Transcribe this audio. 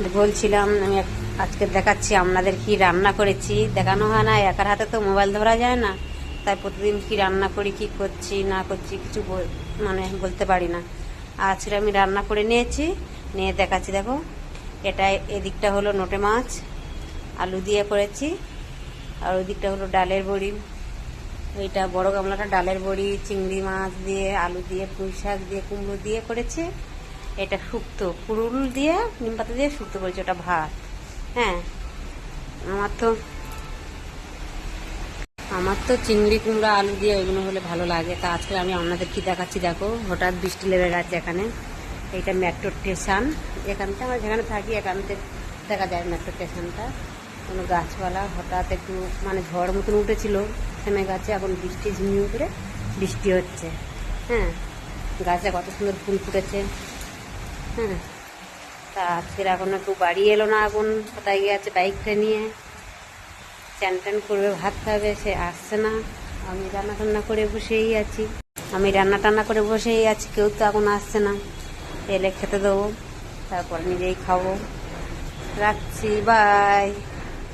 বলছিলাম আমি আজকে দেখাচ্ছি আপনাদের কি রান্না করেছি। দেখানো হয় না, একার হাতে তো মোবাইল ধরা যায় না, তাই প্রতিদিন কি রান্না করি, কি করছি না করছি কিছু মানে বলতে পারি না। আজকে আমি রান্না করে নিয়েছি, নিয়ে দেখাচ্ছি। দেখো, এটা এদিকটা হলো নোটে মাছ আলু দিয়ে করেছি, আর ওই দিকটা হলো ডালের বড়ি। ওইটা বড় গামলাটা ডালের বড়ি চিংড়ি মাছ দিয়ে আলু দিয়ে পুঁই শাক দিয়ে কুমড়ো দিয়ে করেছে। এটা শুক্তো পুরুল দিয়ে নিম পাতা দিয়ে শুক্তো করেছে, ওটা ভাত। হ্যাঁ, আমার তো চিংড়ি কুমড়া আলু দিয়ে ওইগুলো হলে ভালো লাগে। তা আজকে আমি আপনাদের কি দেখাচ্ছি। দেখো, হঠাৎ বৃষ্টি লেগে গেছে এখানে। এইটা মেট্রো স্টেশন, এখান থেকে আমরা যেখানে থাকি এখান থেকে দেখা যায় মেট্রো স্টেশনটা। কোনো গাছপালা হঠাৎ একটু মানে ঝড় মতন উঠেছিল, থেমে গেছে। এখন বৃষ্টি ঝিমিয়ে করে বৃষ্টি হচ্ছে। হ্যাঁ, গাছে কত সুন্দর ফুল ফুটেছে। হ্যাঁ, তা আজকের এখন একটু বাড়ি এলো না, আগুন কোথায় গিয়েছে বাইকটা নিয়ে। চান টান করবে, ভাত খাবে, সে আসছে না। আমি রান্না টান্না করে বসেই আছি, কেউ তো এখন আসছে না। এলে খেতে দেবো, তারপর নিজেই খাবো। রাখছি, বাই।